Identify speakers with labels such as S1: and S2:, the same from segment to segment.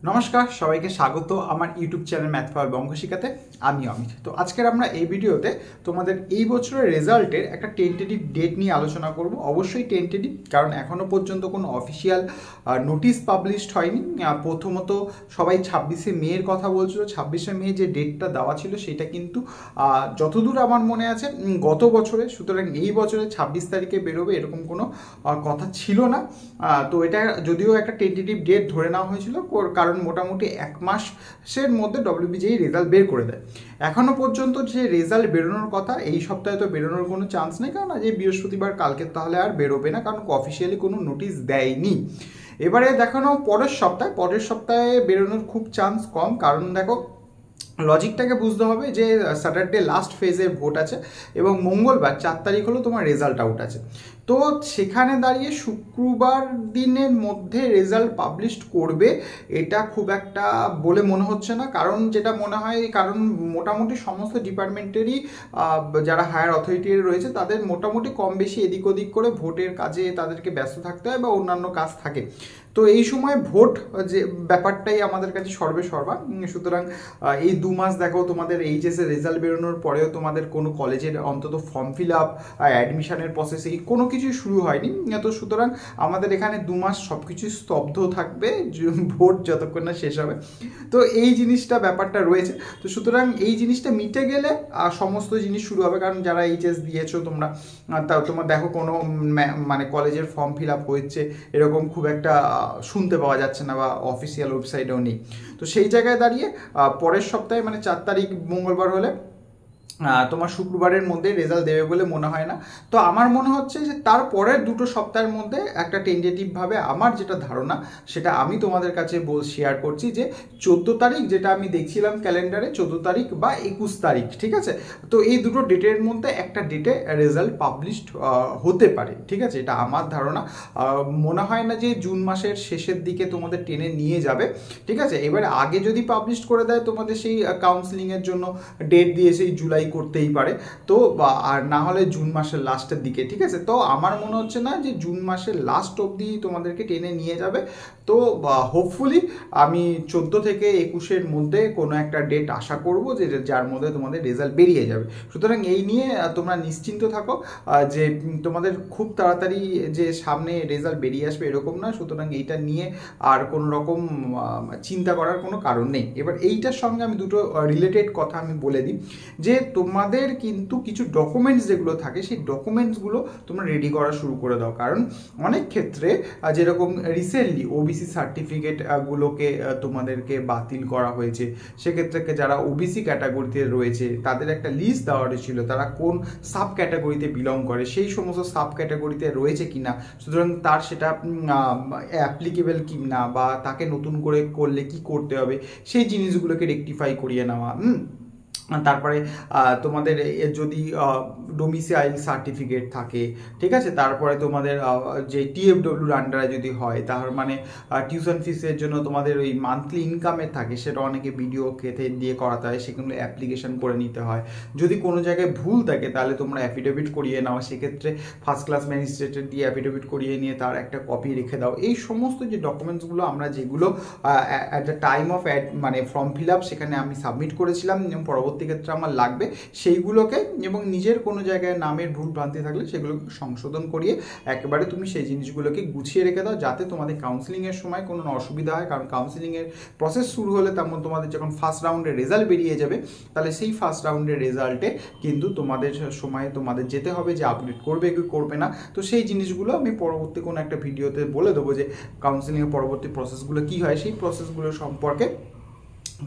S1: নমস্কার, সবাইকে স্বাগত আমার ইউটিউব চ্যানেল ম্যাথ পাওয়ার অঙ্ক শিখাতে। আমি অমিত। তো আজকের আমরা এই ভিডিওতে তোমাদের এই বছরের রেজাল্টের একটা টেন্টেটিভ ডেট নিয়ে আলোচনা করব। অবশ্যই টেন্টেটিভ, কারণ এখনও পর্যন্ত কোনো অফিসিয়াল নোটিশ পাবলিশড হয়নি। প্রথমত সবাই 26শে মের কথা বলছিল। 26শে মে যে ডেটটা দেওয়া ছিল সেটা কিন্তু যতদূর আমার মনে আছে গত বছরে, সুতরাং এই বছরে 26 তারিখে বেরোবে এরকম কোনো কথা ছিল না। তো এটা যদিও একটা টেন্টেটিভ ডেট ধরে নেওয়া হয়েছিল, কারণ মোটামুটি এক মাসের মধ্যে ডব্লিউবিজেই রেজাল্ট বের করে দেয়। এখনও পর্যন্ত যে রেজাল্ট বেরোনোর কথা, এই সপ্তাহে তো বেরোনোর কোনো চান্স নেই, কারণ আজ বৃহস্পতিবার, কালকে তাহলে আর বেরোবে না, কারণ অফিসিয়ালি কোনো নোটিশ দেয়নি। এবারে দেখানো পরের সপ্তাহে বেরোনোর খুব চান্স কম, কারণ দেখো লজিকটাকে বুঝতে হবে যে স্যাটারডে লাস্ট ফেজের ভোট আছে এবং মঙ্গলবার 4 তারিখ হলো তোমার রেজাল্ট আউট আছে। তো সেখানে দাঁড়িয়ে শুক্রবার দিনের মধ্যে রেজাল্ট পাবলিশ করবে এটা খুব একটা বলে মনে হচ্ছে না। কারণ যেটা মনে হয়, কারণ মোটামুটি সমস্ত ডিপার্টমেন্টেরই যারা হায়ার অথরিটি রয়েছে তাদের মোটামুটি কম বেশি এদিক ওদিক করে ভোটের কাজে তাদেরকে ব্যস্ত থাকতে হয় বা অন্যান্য কাজ থাকে। তো এই সময় ভোট যে ব্যাপারটাই আমাদের কাছে সর্বেসর্বা। সুতরাং এই 2 মাস দেখো, তোমাদের এইচএসের রেজাল্ট বেরোনোর পরেও তোমাদের কোনো কলেজের অন্তত ফর্ম ফিল আপ, অ্যাডমিশনের প্রসেস এই কোনো কিছুই শুরু হয়নি। তো সুতরাং আমাদের এখানে 2 মাস সব কিছুই স্তব্ধ থাকবে ভোট যতক্ষণ না শেষ হবে। তো এই জিনিসটা ব্যাপারটা রয়েছে। তো সুতরাং এই জিনিসটা মিটে গেলে সমস্ত জিনিস শুরু হবে। কারণ যারা এইচএস দিয়েছো তোমরা, তোমার দেখো কোনো মানে কলেজের ফর্ম ফিল আপ হচ্ছে এরকম খুব একটা শুনতে পাওয়া যাচ্ছে না, বা অফিসিয়াল ওয়েবসাইটেও নেই। তো সেই জায়গায় দাঁড়িয়ে পরের সপ্তাহে মানে 4 তারিখ মঙ্গলবার হলে তোমার শুক্রবারের মধ্যে রেজাল্ট দেবে বলে মনে হয় না। তো আমার মনে হচ্ছে যে তারপরের 2 সপ্তাহের মধ্যে একটা টেন্টেটিভভাবে আমার যেটা ধারণা সেটা আমি তোমাদের কাছে শেয়ার করছি, যে 14 তারিখ যেটা আমি দেখছিলাম ক্যালেন্ডারে, 14 তারিখ বা 21 তারিখ, ঠিক আছে? তো এই 2 ডেটের মধ্যে একটা ডেটে রেজাল্ট পাবলিশড হতে পারে, ঠিক আছে? এটা আমার ধারণা। মনে হয় না যে জুন মাসের শেষের দিকে তোমাদের টেনে নিয়ে যাবে, ঠিক আছে? এবারে আগে যদি পাবলিশ করে দেয় তোমাদের সেই কাউন্সিলিংয়ের জন্য ডেট দিয়ে সেই জুলাই করতেই পারে, তো আর না হলে জুন মাসের লাস্টের দিকে, ঠিক আছে? তো আমার মনে হচ্ছে না যে জুন মাসের লাস্ট অবধি তোমাদেরকে টেনে নিয়ে যাবে। তো হোপফুলি আমি 14 থেকে 21-এর মধ্যে কোনো একটা ডেট আশা করব, যে যার মধ্যে তোমাদের রেজাল্ট বেরিয়ে যাবে। সুতরাং এই নিয়ে তোমরা নিশ্চিন্ত থাকো যে তোমাদের খুব তাড়াতাড়ি যে সামনে রেজাল্ট বেরিয়ে আসবে এরকম না। সুতরাং এইটা নিয়ে আর কোনো রকম চিন্তা করার কোনো কারণ নেই। এবার এইটার সঙ্গে আমি দুটো রিলেটেড কথা আমি বলে দিই, যে তোমাদের কিন্তু কিছু ডকুমেন্টস যেগুলো থাকে সেই ডকুমেন্টসগুলো তোমরা রেডি করা শুরু করে দাও। কারণ অনেক ক্ষেত্রে যেরকম রিসেন্টলি ওবিসি সার্টিফিকেটগুলোকে তোমাদেরকে বাতিল করা হয়েছে, সেক্ষেত্রে যারা ওবিসি ক্যাটাগরিতে রয়েছে তাদের একটা লিস্ট দেওয়া হয়েছিল তারা কোন সাব ক্যাটাগরিতে বিলং করে, সেই সমস্ত সাব ক্যাটাগরিতে রয়েছে কিনা, সুতরাং তার সেটা অ্যাপ্লিকেবল কি না, বা তাকে নতুন করে করলে কি করতে হবে সেই জিনিসগুলোকে রেকটিফাই করিয়ে নেওয়া। তারপরে তোমাদের যদি ডোমিসাইল সার্টিফিকেট থাকে, ঠিক আছে? তারপরে তোমাদের যে টিএফডব্লিউর আন্ডারে যদি হয়, তার মানে টিউশন ফিসের জন্য তোমাদের ওই মান্থলি ইনকামের থাকে, সেটা অনেকে ভিডিও খেতে দিয়ে করাতে হয়, সেগুলো অ্যাপ্লিকেশন করে নিতে হয়। যদি কোনো জায়গায় ভুল থাকে তাহলে তোমরা অ্যাফিডেভিট করিয়ে নাও, সেক্ষেত্রে ফার্স্ট ক্লাস ম্যাজিস্ট্রেটের দিয়ে অ্যাফিডেভিট করিয়ে নিয়ে তার একটা কপি রেখে দাও। এই সমস্ত যে ডকুমেন্টসগুলো আমরা যেগুলো অ্যাট দ্য টাইম অফ মানে ফর্ম ফিল আপ সেখানে আমি সাবমিট করেছিলাম এবং পরবর্তী ক্ষেত্রে আমার লাগবে, সেইগুলোকে এবং নিজের কোনো জায়গায় নামের ভুল ভ্রান্তি থাকলে সেগুলোকে সংশোধন করিয়ে একেবারে তুমি সেই জিনিসগুলোকে গুছিয়ে রেখে দাও, যাতে তোমাদের কাউন্সিলিংয়ের সময় কোনো অসুবিধা হয়। কারণ কাউন্সিলিংয়ের প্রসেস শুরু হলে তেমন তোমাদের যখন ফার্স্ট রাউন্ডের রেজাল্ট বেরিয়ে যাবে, তাহলে সেই ফার্স্ট রাউন্ডের রেজাল্টে কিন্তু তোমাদের সময় তোমাদের যেতে হবে যে আপডেট করবে কি করবে না। তো সেই জিনিসগুলো আমি পরবর্তী কোনো একটা ভিডিওতে বলে দেবো, যে কাউন্সিলিংয়ের পরবর্তী প্রসেসগুলো কী হয়, সেই প্রসেসগুলো সম্পর্কে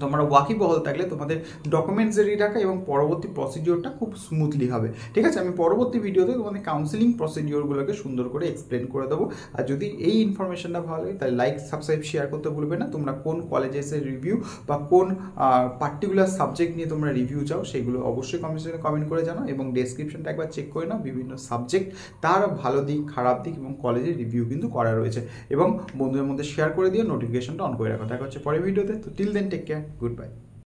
S1: তোমরা ওয়াকিবহল থাকলে তোমাদের ডকুমেন্টস রেডি রাখা এবং পরবর্তী প্রসিডিওরটা খুব স্মুথলি হবে, ঠিক আছে? আমি পরবর্তী ভিডিওতে তোমাদের কাউন্সিলিং প্রসিডিওরগুলোকে সুন্দর করে এক্সপ্লেন করে দেবো। আর যদি এই ইনফরমেশনটা ভালো লাগে তাহলে লাইক, সাবস্ক্রাইব, শেয়ার করতে ভুলবে না। তোমরা কোন কলেজে এসে রিভিউ বা কোন পার্টিকুলার সাবজেক্ট নিয়ে তোমরা রিভিউ চাও সেগুলো অবশ্যই কমেন্ট করে জানাও, এবং ডেসক্রিপশনটা একবার চেক করে নাও। বিভিন্ন সাবজেক্ট তার ভালো দিক, খারাপ দিক এবং কলেজের রিভিউ কিন্তু করা রয়েছে, এবং বন্ধুদের মধ্যে শেয়ার করে দিও, নোটিফিকেশনটা অন করে রাখো। দেখা হচ্ছে পরের ভিডিওতে। তো till then take care, good by.